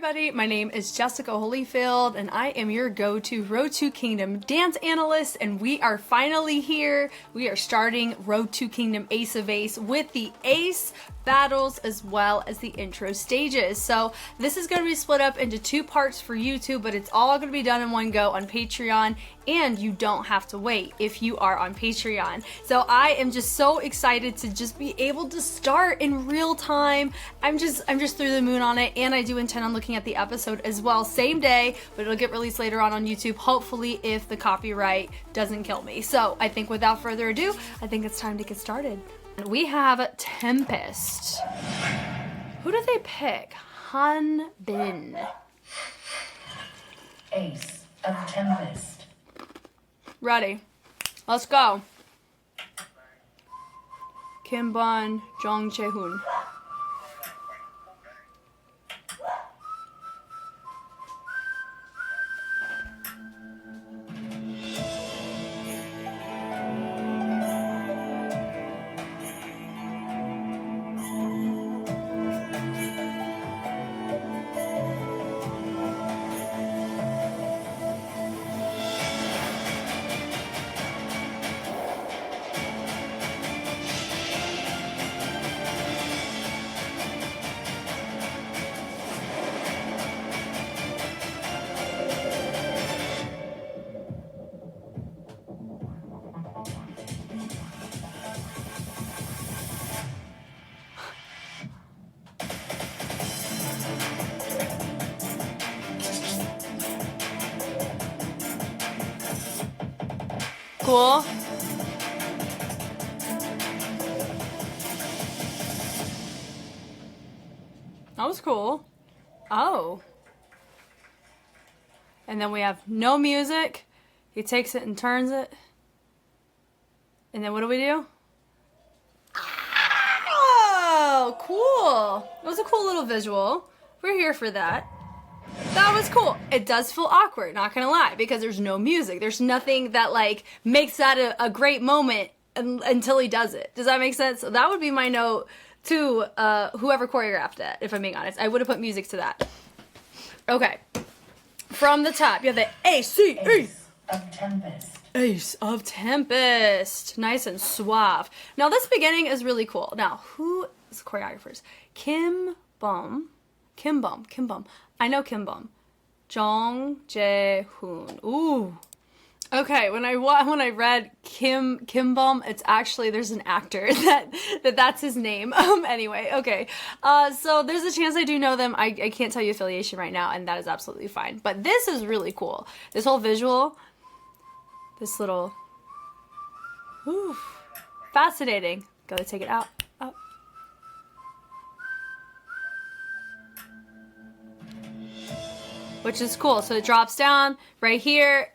everybody, my name is Jessica Holyfield and I am your go-to Road to Kingdom dance analyst, and we are finally here. We are starting Road to Kingdom Ace of Ace with the Ace battles as well as the intro stages. So this is going to be split up into two parts for YouTube, but it's all going to be done in one go on Patreon, and you don't have to wait if you are on Patreon. So I am just so excited to just be able to start in real time. I'm just through the moon on it, and I do intend on looking at the episode as well, same day, but it'll get released later on YouTube, hopefully, if the copyright doesn't kill me. So I think without further ado, I think it's time to get started. We have Tempest. Who do they pick? Han Bin. Ace of Tempest. Ready. Let's go. Kim Bon, Jong Chae-hoon. Cool. That was cool. Oh. And then we have no music. He takes it and turns it. And then what do? Oh, cool. It was a cool little visual. We're here for that. That was cool. It does feel awkward, not gonna lie, because there's no music. There's nothing that like makes that a great moment until he does it. Does that make sense? So that would be my note to whoever choreographed that, if I'm being honest. I would have put music to that. Okay. From the top, you have the Ace of Tempest. Ace of Tempest. Nice and suave. Now this beginning is really cool. Now, who is the choreographers? Kim Bum. I know Kim Bum. Jong Jae-hoon. Ooh. Okay, when I read Kim Bum, it's actually, there's an actor that's his name. Anyway, okay. So there's a chance I do know them. I can't tell you affiliation right now, and that is absolutely fine. But this is really cool. This whole visual, this little, ooh, fascinating. Gotta take it out. Up. Which is cool. So it drops down right here.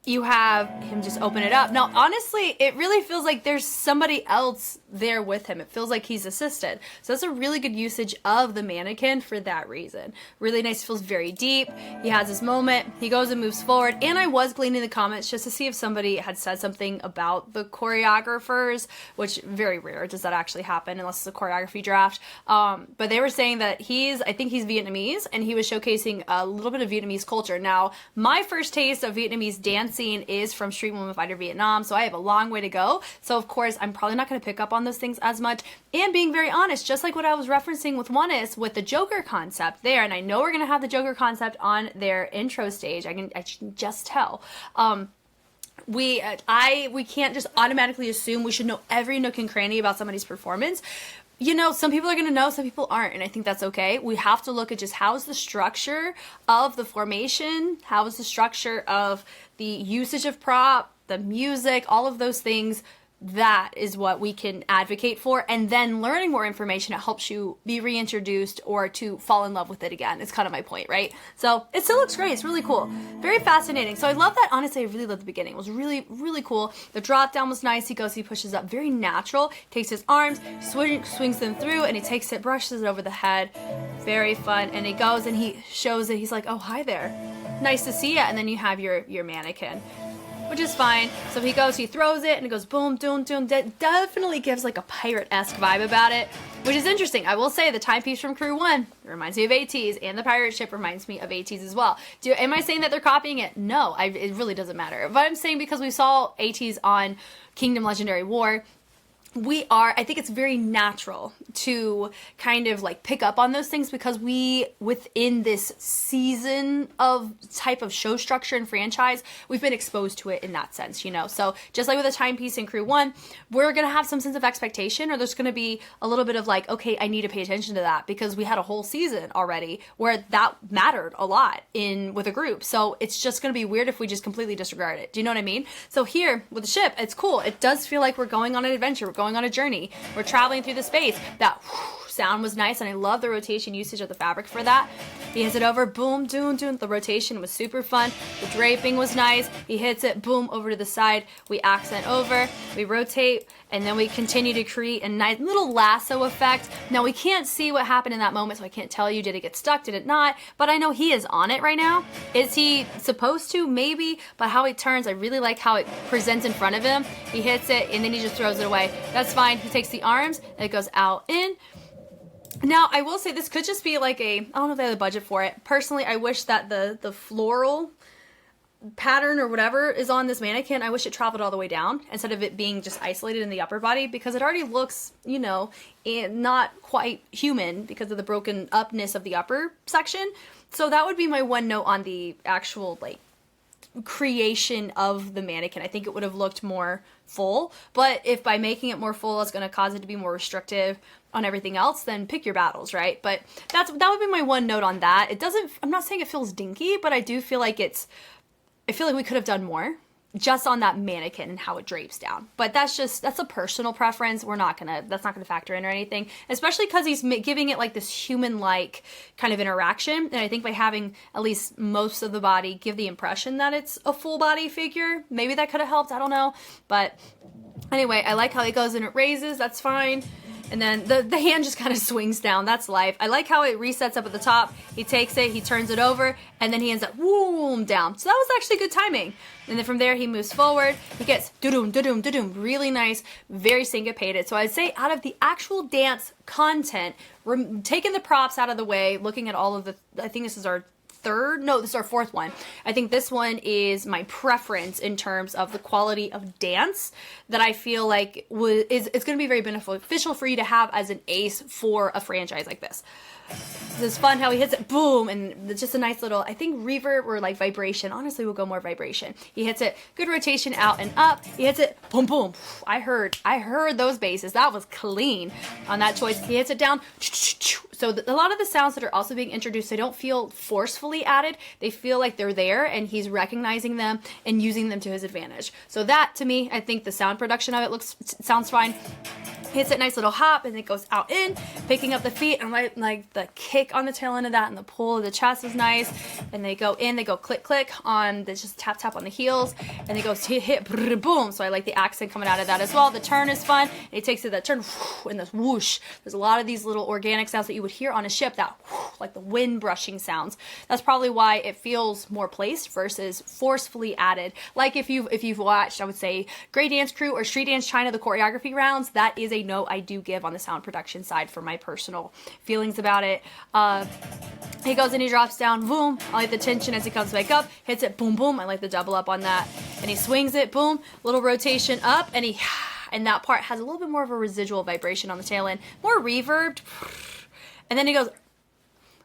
You have him just open it up. Now, honestly, it really feels like there's somebody else there with him. It feels like he's assisted. So that's a really good usage of the mannequin for that reason. Really nice, feels very deep. He has his moment. He goes and moves forward. And I was gleaning the comments just to see if somebody had said something about the choreographers, which very rare does that actually happen unless it's a choreography draft. But they were saying that I think he's Vietnamese, and he was showcasing a little bit of Vietnamese culture. Now, my first taste of Vietnamese dancing is from Street Woman Fighter Vietnam, so I have a long way to go. So of course, I'm probably not going to pick up on those things as much. And being very honest, just like what I was referencing with ONEUS with the Joker concept there, and I know we're going to have the Joker concept on their intro stage. I can just tell. We can't just automatically assume we should know every nook and cranny about somebody's performance. You know, some people are going to know, some people aren't, and I think that's okay. We have to look at just how's the structure of the formation, how is the structure of the usage of prop, the music, all of those things. That is what we can advocate for, and then learning more information, it helps you be reintroduced or to fall in love with it again. It's kind of my point, right? So it still looks great. It's really cool. Very fascinating. So I love that. Honestly, I really love the beginning. It was really, really cool. The drop down was nice. He pushes up, very natural. Takes his arms, swings them through, and he takes it, brushes it over the head. Very fun. And he goes and he shows it. He's like, oh, hi there. Nice to see you. And then you have your mannequin. which is fine. So he goes, he throws it, and it goes boom, doom, doom. That definitely gives like a pirate-esque vibe about it, which is interesting. I will say the timepiece from Crew 1 reminds me of ATs, and the pirate ship reminds me of ATs as well. Am I saying that they're copying it? No, it really doesn't matter. But I'm saying because we saw ATs on Kingdom Legendary War, I think it's very natural to kind of like pick up on those things because within this season of type of show structure and franchise, we've been exposed to it in that sense, you know? So just like with a timepiece in Crew 1, we're going to have some sense of expectation, or there's going to be a little bit of like, okay, I need to pay attention to that because we had a whole season already where that mattered a lot with a group. So it's just going to be weird if we just completely disregard it. Do you know what I mean? So here with the ship, it's cool. It does feel like we're going on an adventure. We're going on a journey. We're traveling through the space. That sound was nice, and I love the rotation usage of the fabric for that. He hits it over, boom, doom. The rotation was super fun. The draping was nice. He hits it, boom, over to the side. We accent over, we rotate, and then we continue to create a nice little lasso effect. Now, we can't see what happened in that moment, so I can't tell you, did it get stuck, did it not? But I know he is on it right now. Is he supposed to? Maybe. But how it turns, I really like how it presents in front of him. He hits it, and then he just throws it away. That's fine. He takes the arms, and it goes out, in. Now, I will say this could just be like I don't know if they have the budget for it. Personally, I wish that the floral pattern or whatever is on this mannequin, I wish it traveled all the way down instead of it being just isolated in the upper body, because it already looks, you know, not quite human because of the broken upness of the upper section. So that would be my one note on the actual, like, creation of the mannequin. I think it would have looked more full, but if by making it more full it's going to cause it to be more restrictive on everything else, then pick your battles, right? But that would be my one note on that. It doesn't, I'm not saying it feels dinky, but I do feel like I feel like we could have done more just on that mannequin and how it drapes down. But that's a personal preference. That's not gonna factor in or anything, especially because he's giving it like this human-like kind of interaction. And I think by having at least most of the body give the impression that it's a full body figure, maybe that could have helped. I don't know. But anyway, I like how it goes and it raises. That's fine. And then the hand just kind of swings down. That's life. I like how it resets up at the top. He takes it, he turns it over, and then he ends up boom down. So that was actually good timing. And then from there, he moves forward. He gets do-doom, do-doom, do-doom. Really nice, very syncopated. So I'd say out of the actual dance content, we're taking the props out of the way, looking at all of I think this is our this is our fourth one. I think this one is my preference in terms of the quality of dance that I feel like it's going to be very beneficial for you to have as an ace for a franchise like this. It's fun how he hits it, boom, and it's just a nice little, I think reverb or like vibration. Honestly, we'll go more vibration. He hits it, good rotation out and up. He hits it, boom, boom. I heard those basses. That was clean on that choice. He hits it down. So a lot of the sounds that are also being introduced, they don't feel forcefully added. They feel like they're there and he's recognizing them and using them to his advantage. So that, to me, I think the sound production of it sounds fine. Hits it, nice little hop, and it goes out in, picking up the feet, and like the kick on the tail end of that, and the pull of the chest is nice. And they go in, they go click click on, they just tap tap on the heels, and they go hit boom. So I like the accent coming out of that as well. The turn is fun. And he takes it, that turn, and this whoosh. There's a lot of these little organic sounds that you would hear on a ship, that like the wind brushing sounds. That's probably why it feels more placed versus forcefully added. Like if you've watched, I would say, Grey Dance Crew or Street Dance China, the choreography rounds, that is a note I do give on the sound production side for my personal feelings about it. He goes and he drops down, boom. I like the tension as he comes back up, hits it, boom, boom. I like the double up on that. And he swings it, boom, little rotation up, and that part has a little bit more of a residual vibration on the tail end, more reverbed. And then he goes,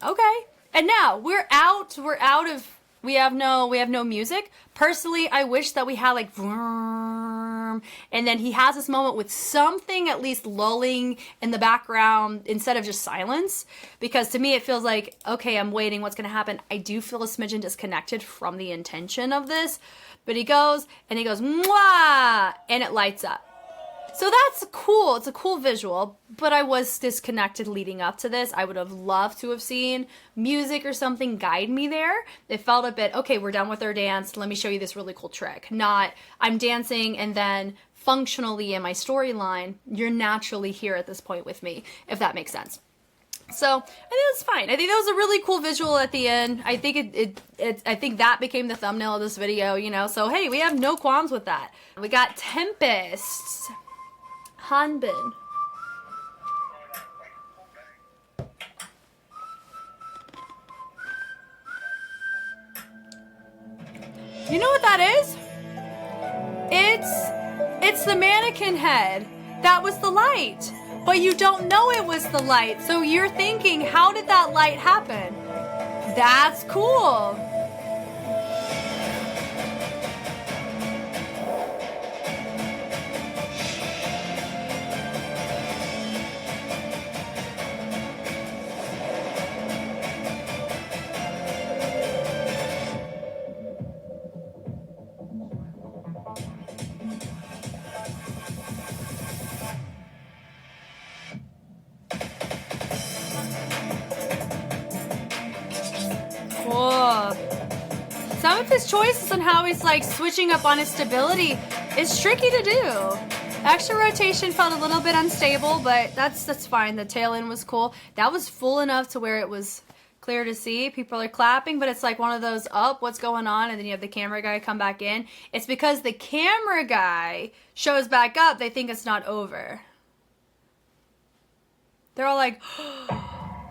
okay. And now we have no music. Personally, I wish that we had like vroom, and then he has this moment with something at least lulling in the background instead of just silence, because to me it feels like, okay, I'm waiting, what's gonna happen? I do feel a smidgen disconnected from the intention of this, but he goes and he goes mwah, and it lights up. So that's cool. It's a cool visual, but I was disconnected leading up to this. I would have loved to have seen music or something guide me there. It felt a bit, okay, we're done with our dance. Let me show you this really cool trick. Not, I'm dancing and then functionally in my storyline, you're naturally here at this point with me, if that makes sense. So I think that's fine. I think that was a really cool visual at the end. I think I think that became the thumbnail of this video, you know. So hey, we have no qualms with that. We got Tempest. Hanbin. You know what that is? It's the mannequin head. That was the light. But you don't know it was the light. So you're thinking, how did that light happen? That's cool. Cool. Some of his choices on how he's like switching up on his stability is tricky to do. Extra rotation felt a little bit unstable, but that's fine. The tail end was cool. That was full enough to where it was clear to see. People are clapping, but it's like one of those up, what's going on? And then you have the camera guy come back in. It's because the camera guy shows back up, they think it's not over. They're all like,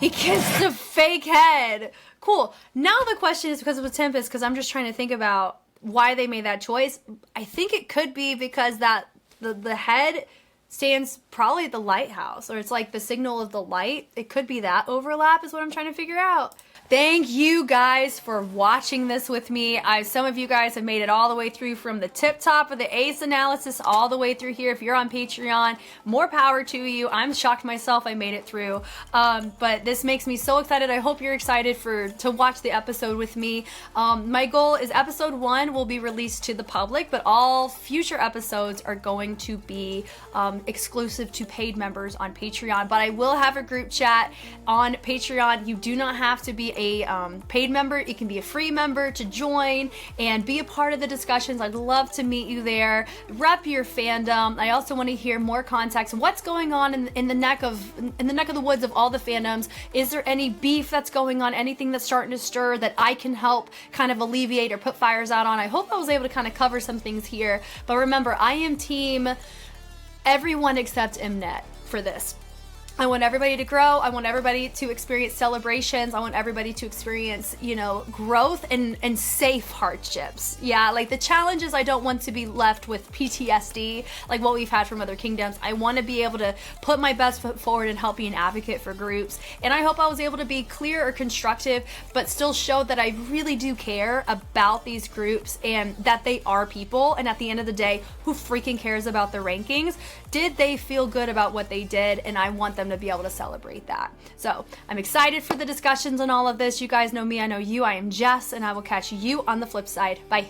he kissed a fake head. Cool. Now the question is because it was Tempest, because I'm just trying to think about why they made that choice. I think it could be because that the head stands probably at the lighthouse, or it's like the signal of the light. It could be that overlap is what I'm trying to figure out. Thank you guys for watching this with me. Some of you guys have made it all the way through from the tip top of the ACE analysis all the way through here. If you're on Patreon, more power to you. I'm shocked myself I made it through. But this makes me so excited. I hope you're excited to watch the episode with me. My goal is episode 1 will be released to the public, but all future episodes are going to be exclusive to paid members on Patreon. But I will have a group chat on Patreon. You do not have to be a paid member. It can be a free member to join and be a part of the discussions. I'd love to meet you there. Rep your fandom. I also want to hear more context. What's going on in the neck of the woods of all the fandoms? Is there any beef that's going on? Anything that's starting to stir that I can help kind of alleviate or put fires out on? I hope I was able to kind of cover some things here. But remember, I am team everyone except Mnet for this. I want everybody to grow. I want everybody to experience celebrations. I want everybody to experience, growth and safe hardships. Yeah, like the challenges, I don't want to be left with PTSD like what we've had from other kingdoms. I want to be able to put my best foot forward and help be an advocate for groups. And I hope I was able to be clear or constructive, but still show that I really do care about these groups and that they are people. And at the end of the day, who freaking cares about the rankings? Did they feel good about what they did? And I want them to be able to celebrate that. So I'm excited for the discussions on all of this. You guys know me, I know you. I am Jess, and I will catch you on the flip side. Bye.